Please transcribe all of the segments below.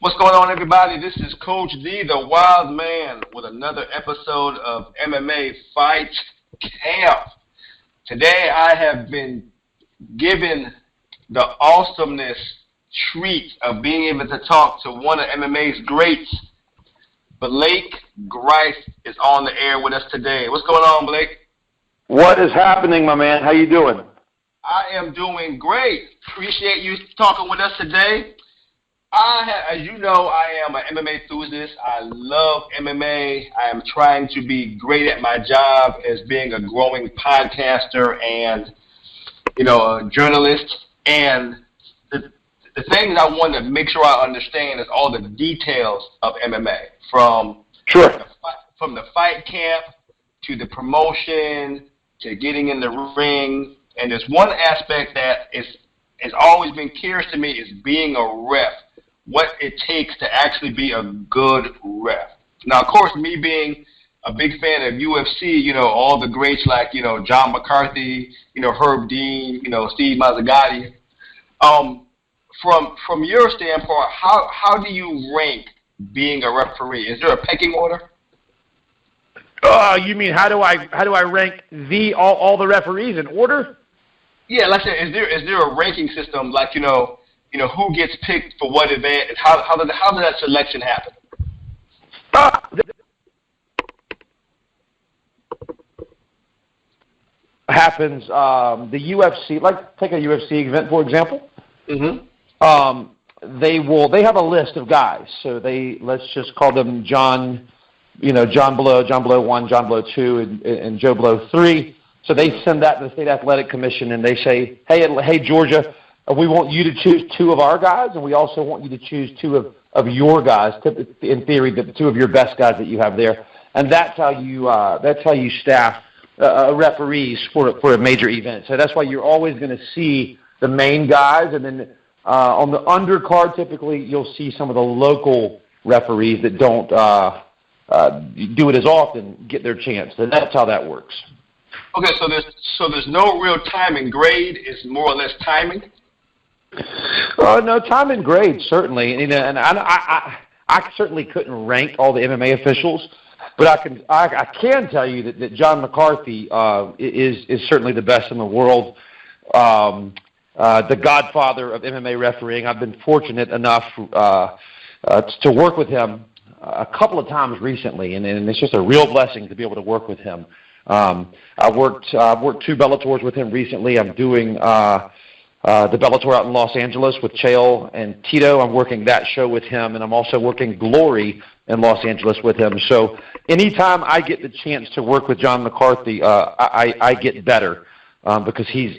What's going on, everybody? This is Coach D, the Wild Man, with another episode of MMA Fight Camp. Today, I have been given the awesomeness treat of being able to talk to one of MMA's greats. Blake Grice is on the air with us today. What's going on, Blake? What is happening, my man? How you doing? I am doing great. Appreciate you talking with us today. As you know, I am an MMA enthusiast. I love MMA. I am trying to be great at my job as being a growing podcaster and, a journalist. And the things I want to make sure I understand is all the details of MMA, from the fight camp to the promotion to getting in the ring. And there's one aspect that has always been curious to me is being a ref. What it takes to actually be a good ref. Now, of course, me being a big fan of UFC, all the greats like, John McCarthy, Herb Dean, Steve Mazzagatti. From your standpoint, how do you rank being a referee? Is there a pecking order? You mean how do I rank all the referees in order? Yeah, let's say is there a ranking system like who gets picked for what event, and how does that selection happen? Happens the UFC, like take a UFC event for example. Mm-hmm. They have a list of guys, so let's just call them John Blow 1, John Blow 2, and Joe Blow 3. So they send that to the State Athletic Commission, and they say, hey Georgia, we want you to choose 2 of our guys, and we also want you to choose 2 of your guys. In theory, the 2 of your best guys that you have there, and that's how you staff referees for a major event. So that's why you're always going to see the main guys, and then on the undercard, typically you'll see some of the local referees that don't do it as often get their chance. So that's how that works. Okay, so there's no real time and grade. It's more or less timing. No, time and grade, certainly. And I certainly couldn't rank all the MMA officials, but I can tell you that John McCarthy is certainly the best in the world, the godfather of MMA refereeing. I've been fortunate enough to work with him a couple of times recently, and it's just a real blessing to be able to work with him. I've worked 2 Bellators with him recently. I'm doing the Bellator out in Los Angeles with Chael and Tito. I'm working that show with him, and I'm also working Glory in Los Angeles with him. So anytime I get the chance to work with John McCarthy, I get better because he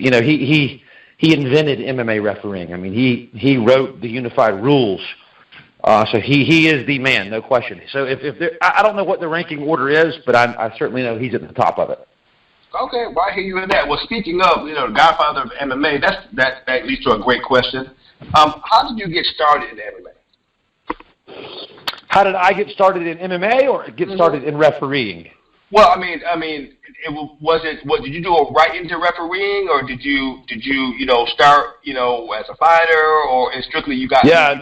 invented MMA refereeing. I mean, he wrote the unified rules. So he is the man, no question. So I don't know what the ranking order is, but I certainly know he's at the top of it. Okay, well, I hear you in that. Well, speaking of, the godfather of MMA, that leads to a great question. How did you get started in MMA? How did I get started in MMA or get started in refereeing? Well, I mean, did you go right into refereeing, or did you start, as a fighter, or strictly you got? Yeah,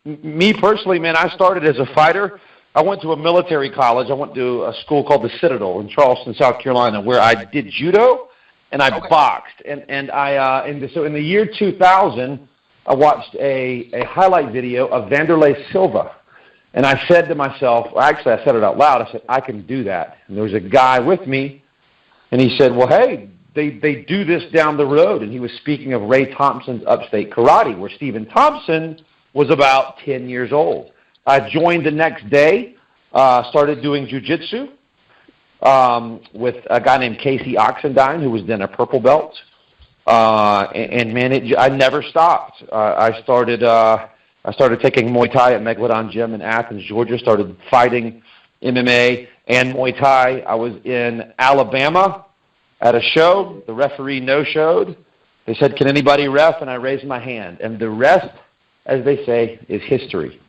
me personally, man, I started as a fighter. I went to a military college. I went to a school called the Citadel in Charleston, South Carolina, where I did judo and I boxed. So in the year 2000, I watched a highlight video of Vanderlei Silva, and I said to myself, I said it out loud. I said, I can do that. And there was a guy with me, and he said, well, hey, they do this down the road. And he was speaking of Ray Thompson's Upstate Karate, where Stephen Thompson was about 10 years old. I joined the next day, started doing jiu-jitsu with a guy named Casey Oxendine, who was then a purple belt. I never stopped. I started taking Muay Thai at Megalodon Gym in Athens, Georgia, started fighting MMA and Muay Thai. I was in Alabama at a show. The referee no-showed. They said, can anybody ref? And I raised my hand. And the rest, as they say, is history.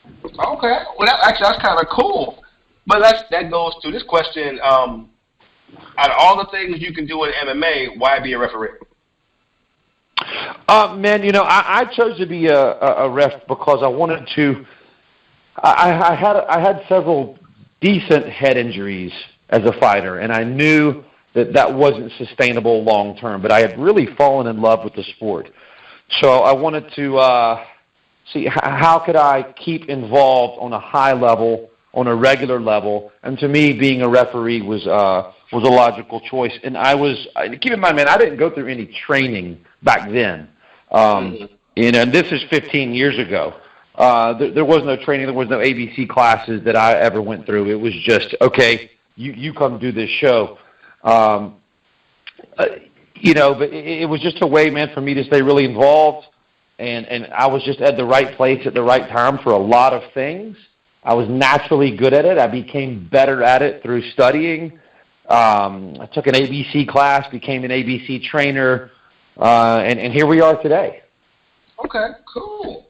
Okay. Well, that's kind of cool. But that goes to this question. Out of all the things you can do in MMA, why be a referee? Man, I chose to be a ref because I wanted to. I had several decent head injuries as a fighter, and I knew that wasn't sustainable long term. But I had really fallen in love with the sport, so I wanted to see how could I keep involved on a high level, on a regular level. And to me, being a referee was a logical choice. And keep in mind, man, I didn't go through any training back then. And this is 15 years ago. There was no training. There was no ABC classes that I ever went through. It was just, okay, you come do this show. But it was just a way, man, for me to stay really involved. And I was just at the right place at the right time for a lot of things. I was naturally good at it. I became better at it through studying. I took an ABC class, became an ABC trainer, and here we are today. Okay, cool.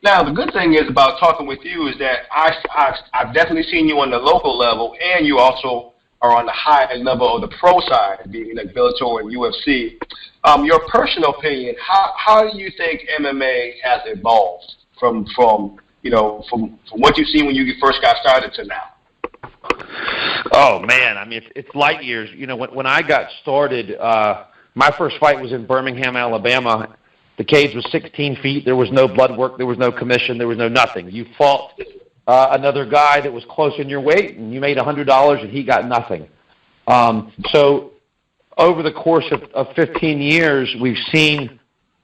Now, the good thing is about talking with you is that I've definitely seen you on the local level, and you also are on the high level of the pro side, being like Bellator and UFC. Your personal opinion, how do you think MMA has evolved from what you've seen when you first got started to now? Oh man, I mean it's light years. When I got started, my first fight was in Birmingham, Alabama. The cage was 16 feet. There was no blood work. There was no commission. There was no nothing. You fought another guy that was close in your weight, and you made $100, and he got nothing. So over the course of 15 years, we've seen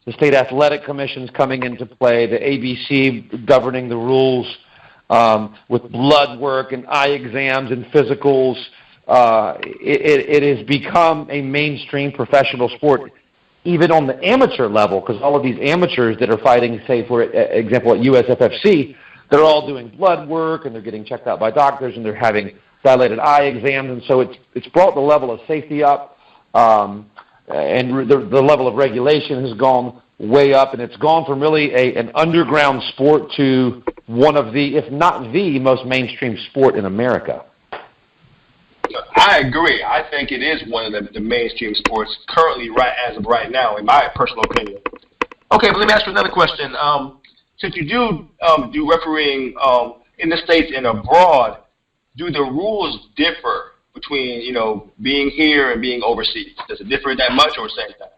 the state athletic commissions coming into play, the ABC governing the rules with blood work and eye exams and physicals. It has become a mainstream professional sport, even on the amateur level, because all of these amateurs that are fighting, say, for example, at USFFC, they're all doing blood work, and they're getting checked out by doctors, and they're having dilated eye exams, and so it's brought the level of safety up, and the level of regulation has gone way up, and it's gone from really an underground sport to one of the, if not the most mainstream sport in America. I agree. I think it is one of the mainstream sports currently, as of right now, in my personal opinion. Okay, but let me ask you another question. Since you do refereeing in the States and abroad, do the rules differ between being here and being overseas? Does it differ that much, or same thing?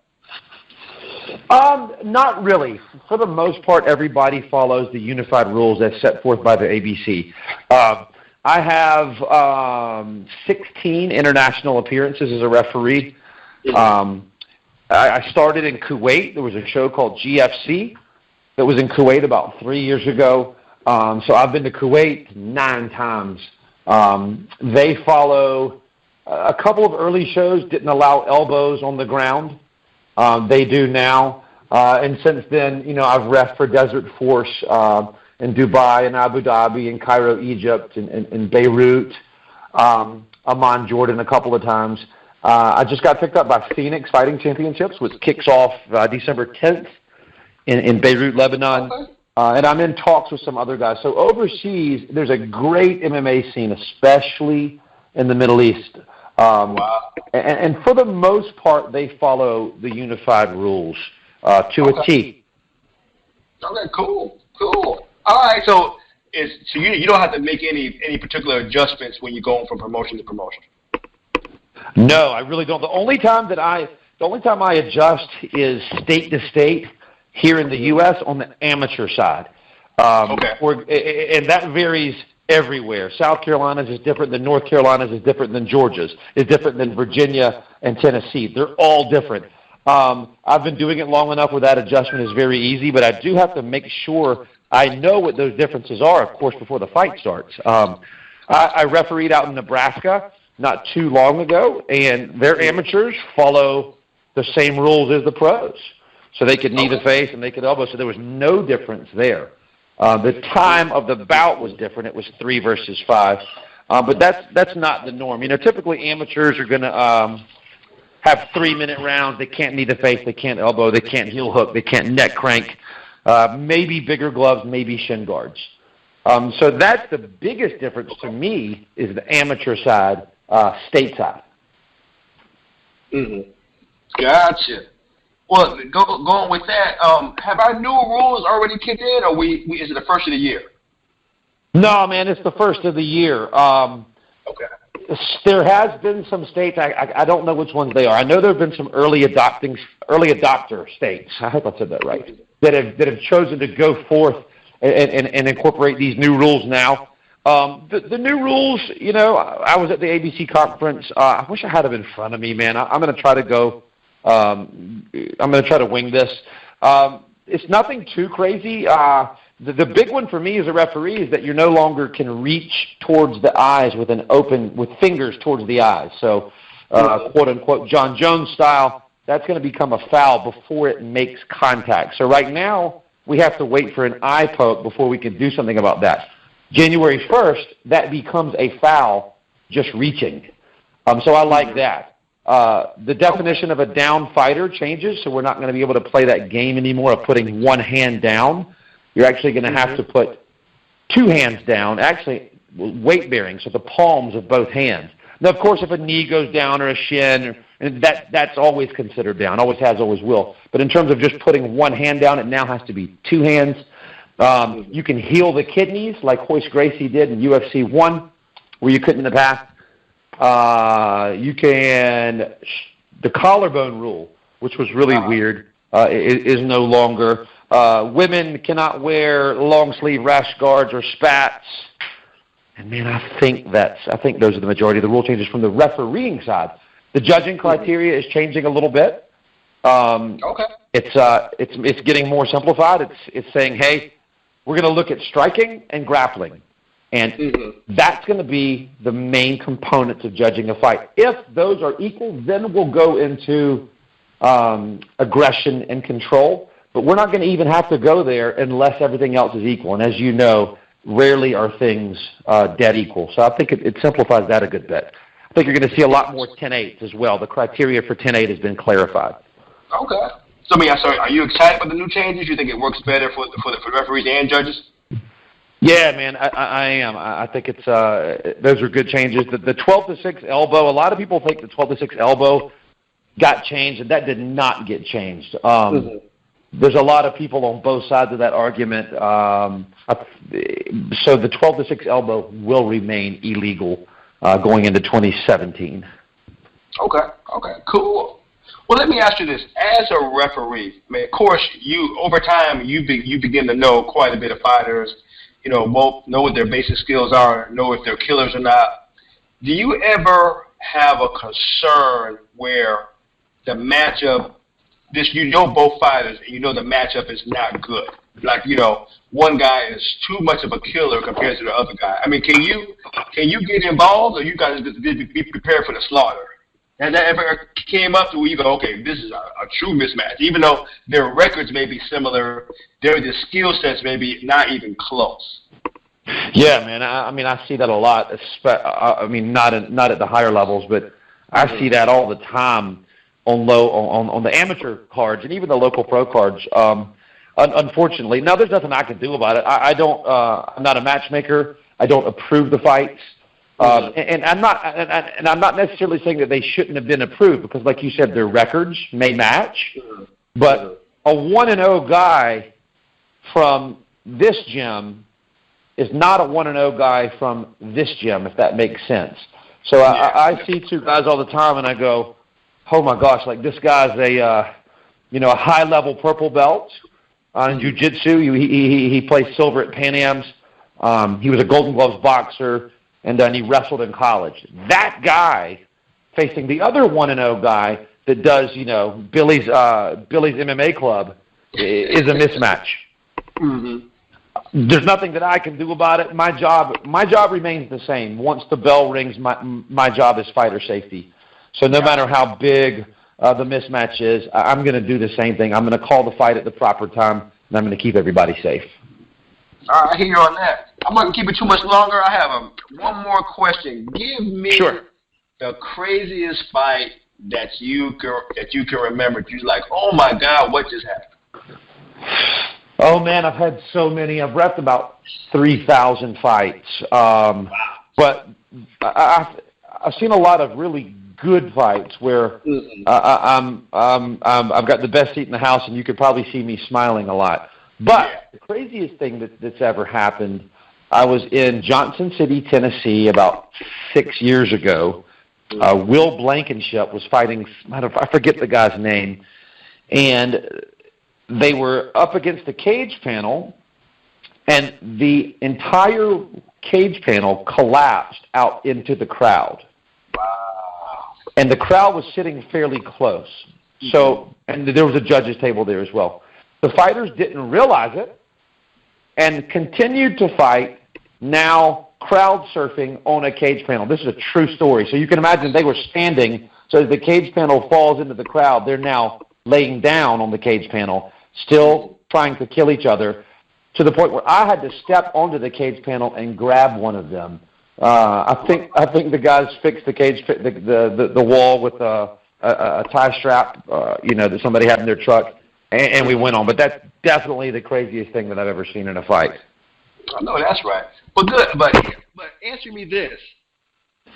Not really. For the most part, everybody follows the unified rules as set forth by the ABC. I have 16 international appearances as a referee. I started in Kuwait. There was a show called GFC that was in Kuwait about 3 years ago. So I've been to Kuwait 9 times. They follow a couple of early shows didn't allow elbows on the ground. They do now. And since then, I've ref for Desert Force in Dubai and Abu Dhabi and Cairo, Egypt, and Beirut, Amman, Jordan a couple of times. I just got picked up by Phoenix Fighting Championships, which kicks off December 10th in Beirut, Lebanon. Okay. And I'm in talks with some other guys. So overseas, there's a great MMA scene, especially in the Middle East. Wow. And for the most part, they follow the unified rules to a T. Okay, cool. All right, so you don't have to make any particular adjustments when you're going from promotion to promotion. No, I really don't. The only time I adjust is state to state here in the U.S. on the amateur side. Okay. And that varies everywhere. South Carolina's is different than North Carolina's, is different than Georgia's, is different than Virginia and Tennessee. They're all different. I've been doing it long enough where that adjustment is very easy, but I do have to make sure I know what those differences are, of course, before the fight starts. I refereed out in Nebraska not too long ago, and their amateurs follow the same rules as the pros. So they could knee to face and they could elbow, so there was no difference there. The time of the bout was different. It was 3 versus 5. But that's not the norm. Typically amateurs are going to have 3-minute rounds. They can't knee to face. They can't elbow. They can't heel hook. They can't neck crank. Maybe bigger gloves, maybe shin guards. So that's the biggest difference to me is the amateur side, stateside. Mm-hmm. Gotcha. Well, going with that, have our new rules already kicked in, or is it the first of the year? No, man, it's the first of the year. Okay. There has been some states. I don't know which ones they are. I know there have been some early adopter states. I hope I said that right. That have chosen to go forth and incorporate these new rules now. The new rules, you know, I was at the ABC conference. I wish I had them in front of me, man. I'm going to try to go. I'm going to try to wing this. It's nothing too crazy. The big one for me as a referee is that you no longer can reach towards the eyes with fingers towards the eyes. So, quote unquote, John Jones style. That's going to become a foul before it makes contact. So right now we have to wait for an eye poke before we can do something about that. January 1st, that becomes a foul just reaching. So I like that. The definition of a down fighter changes, so we're not going to be able to play that game anymore of putting one hand down. You're actually going to have to put two hands down, actually weight bearing, so the palms of both hands. Now, of course, if a knee goes down or a shin, that's always considered down, always has, always will. But in terms of just putting one hand down, it now has to be two hands. You can heal the kidneys like Royce Gracie did in UFC 1, where you couldn't in the past. The collarbone rule, which was really weird, is no longer. Women cannot wear long sleeve rash guards or spats. And man, I think those are the majority of the rule changes from the refereeing side. The judging criteria is changing a little bit. Okay. It's getting more simplified. It's saying, hey, we're going to look at striking and grappling. And that's going to be the main components of judging a fight. If those are equal, then we'll go into aggression and control. But we're not going to even have to go there unless everything else is equal. And as you know, rarely are things dead equal. So I think it simplifies that a good bit. I think you're going to see a lot more 10-8s as well. The criteria for 10-8 has been clarified. Okay. So, are you excited for the new changes? You think it works better for the referees and judges? Yeah, man, I am. I think it's those are good changes. The 12-6 elbow, a lot of people think the 12-6 elbow got changed, and that did not get changed. There's a lot of people on both sides of that argument. So the 12-6 elbow will remain illegal going into 2017. Okay, cool. Well, let me ask you this. As a referee, of course, over time, you begin to know quite a bit of fighters, both know what their basic skills are, know if they're killers or not. Do you ever have a concern where the matchup, both fighters, and the matchup is not good? Like, one guy is too much of a killer compared to the other guy. Can you get involved, or you guys just be prepared for the slaughter? Has that ever came up to where you go, okay, this is a true mismatch, even though their records may be similar, their skill sets may be not even close? Yeah, man. I see that a lot. Not at the higher levels, but I see that all the time on the amateur cards and even the local pro cards. Unfortunately, now there's nothing I can do about it. I'm not a matchmaker. I don't approve the fights. And I'm not necessarily saying that they shouldn't have been approved, because, like you said, their records may match. But a 1-0 guy from this gym is not a 1-0 guy from this gym, if that makes sense. So I see two guys all the time, and I go, oh my gosh, like this guy's a high-level purple belt in jiu-jitsu. He plays silver at Pan Am's. He was a Golden Gloves boxer. And then he wrestled in college. That guy facing the other 1-0 guy that does, Billy's MMA club is a mismatch. There's nothing that I can do about it. My job remains the same. Once the bell rings, my job is fighter safety. So no matter how big the mismatch is, I'm going to do the same thing. I'm going to call the fight at the proper time, and I'm going to keep everybody safe. All right, I hear you on that. I'm not going to keep it too much longer. I have one more question. Give me the craziest fight that you can remember. You're like, oh, my God, what just happened? Oh, man, I've had so many. I've repped about 3,000 fights. But I've seen a lot of really good fights where I've got the best seat in the house, and you could probably see me smiling a lot. But the craziest thing that's ever happened, I was in Johnson City, Tennessee, about 6 years ago. Will Blankenship was fighting, I forget the guy's name, and they were up against the cage panel, and the entire cage panel collapsed out into the crowd. Wow. And the crowd was sitting fairly close. So, and there was a judge's table there as well. The fighters didn't realize it and continued to fight, now crowd surfing on a cage panel. This is a true story. So you can imagine they were standing, so as the cage panel falls into the crowd, they're now laying down on the cage panel, still trying to kill each other, to the point where I had to step onto the cage panel and grab one of them. I think the guys fixed the cage, the wall with a tie strap, that somebody had in their truck, and we went on. But that's definitely the craziest thing that I've ever seen in a fight. I know that's right. But good. But answer me this: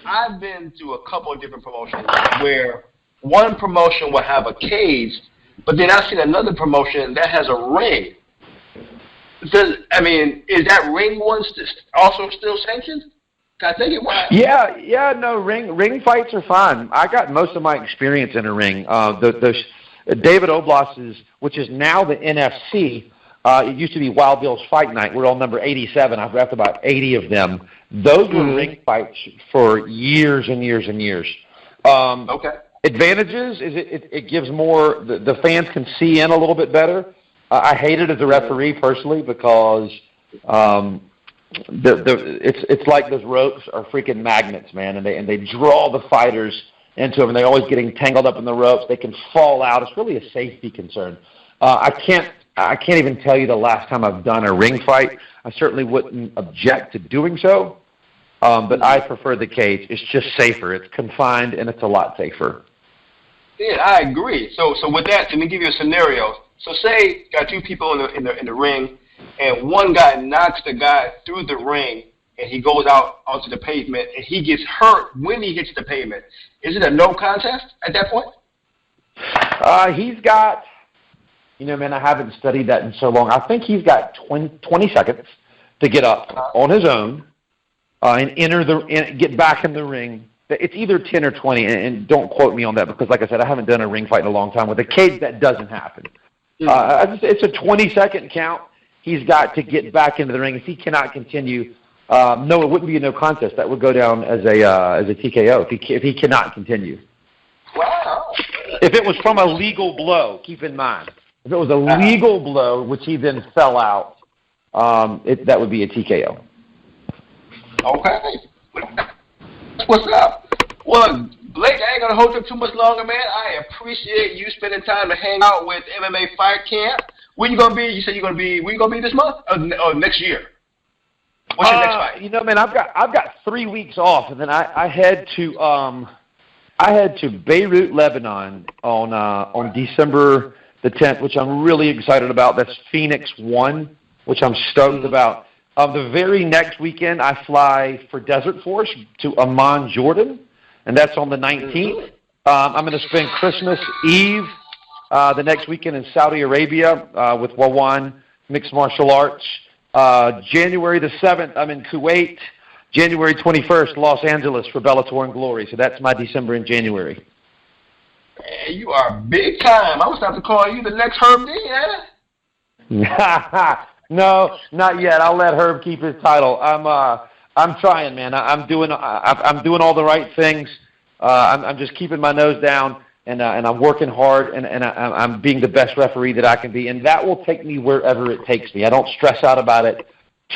I've been to a couple of different promotions where one promotion will have a cage, but then I've seen another promotion that has a ring. Is that ring one also still sanctioned? I think it was. Yeah, no, ring fights are fine. I got most of my experience in a ring. David Oblas's, which is now the NFC, it used to be Wild Bill's Fight Night. We're on number 87. I've wrapped about 80 of them. Those were ring fights for years and years and years. Okay. Advantages is it gives more, the fans can see in a little bit better. I hate it as a referee personally because it's like those ropes are freaking magnets, man, and they draw the fighters into them, and they're always getting tangled up in the ropes. They can fall out. It's really a safety concern. I can't even tell you the last time I've done a ring fight. I certainly wouldn't object to doing so, but I prefer the cage. It's just safer. It's confined, and it's a lot safer. Yeah, I agree. So with that, let me give you a scenario. So say got two people in the ring, and one guy knocks the guy through the ring, and he goes out onto the pavement, and he gets hurt when he hits the pavement. Is it a no contest at that point? He's got, man, I haven't studied that in so long. I think he's got 20 seconds to get up on his own and get back in the ring. It's either 10 or 20, and don't quote me on that because, like I said, I haven't done a ring fight in a long time. With a cage, that doesn't happen. It's a 20-second count. He's got to get back into the ring. If he cannot continue, no, it wouldn't be a no contest. That would go down as a TKO if he cannot continue. Wow. If it was from a legal blow, keep in mind. If it was a legal blow, which he then fell out, that would be a TKO. Okay. What's up? Well, Blake, I ain't going to hold you too much longer, man. I appreciate you spending time to hang out with MMA Fight Camp. When you going to be? You said you're going to be, when you going to be this month or next year? What's your next fight? Man, I've got 3 weeks off, and then I head to Beirut, Lebanon on December the 10th, which I'm really excited about. That's Phoenix 1, which I'm stoked about. The very next weekend, I fly for Desert Force to Amman, Jordan, and that's on the 19th. I'm going to spend Christmas Eve the next weekend in Saudi Arabia with Wawan Mixed Martial Arts. January the 7th, I'm in Kuwait. January 21st, Los Angeles for Bellator and Glory. So that's my December and January. Man, you are big time. I was about to call you the next Herb Dean, eh? No, not yet. I'll let Herb keep his title. I'm trying, man. I'm doing all the right things. I'm just keeping my nose down, and I'm working hard, and I'm being the best referee that I can be, and that will take me wherever it takes me. I don't stress out about it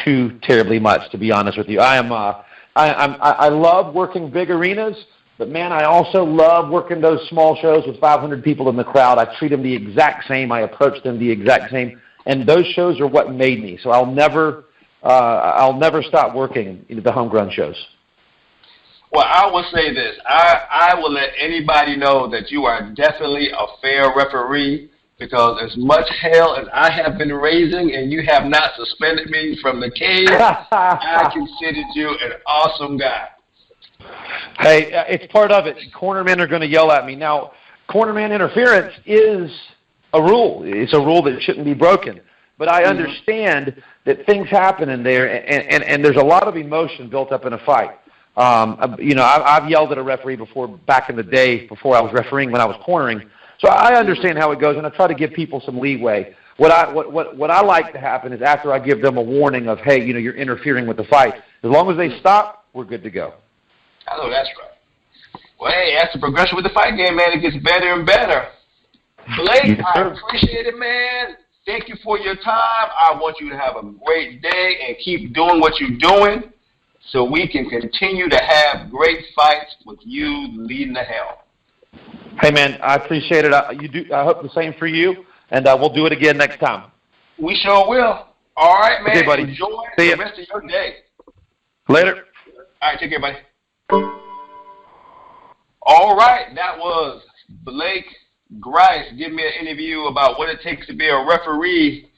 too terribly much, to be honest with you. I love working big arenas, but man, I also love working those small shows with 500 people in the crowd. I treat them the exact same. I approach them the exact same. And those shows are what made me. So I'll never stop working the homegrown shows. Well, I will say this. I will let anybody know that you are definitely a fair referee because as much hell as I have been raising and you have not suspended me from the cage, I considered you an awesome guy. Hey, it's part of it. Cornermen are going to yell at me. Now, cornerman interference is a rule. It's a rule that shouldn't be broken. But I understand that things happen in there, and there's a lot of emotion built up in a fight. I've yelled at a referee before back in the day before I was refereeing when I was cornering. So I understand how it goes, and I try to give people some leeway. What I like to happen is after I give them a warning of, hey, you're interfering with the fight. As long as they stop, we're good to go. I know that's right. Well, hey, that's the progression with the fight game, man. It gets better and better. Blake, I appreciate it, man. Thank you for your time. I want you to have a great day and keep doing what you're doing so we can continue to have great fights with you leading the helm. Hey, man, I appreciate it. I hope the same for you, and we'll do it again next time. We sure will. All right, man. Okay, buddy. Enjoy the rest of your day. Later. All right, take care, buddy. All right, that was Blake Grice giving me an interview about what it takes to be a referee,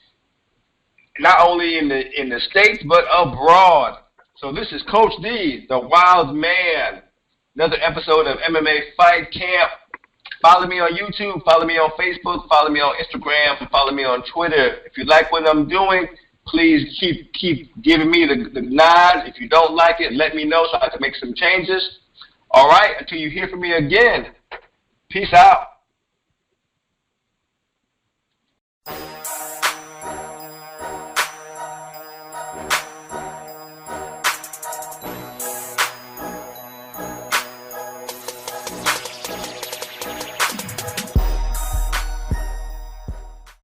not only in the States but abroad. So this is Coach D, the Wild Man. Another episode of MMA Fight Camp. Follow me on YouTube, follow me on Facebook, follow me on Instagram, follow me on Twitter. If you like what I'm doing, please keep giving me the nod. If you don't like it, let me know so I can make some changes. All right, until you hear from me again, peace out.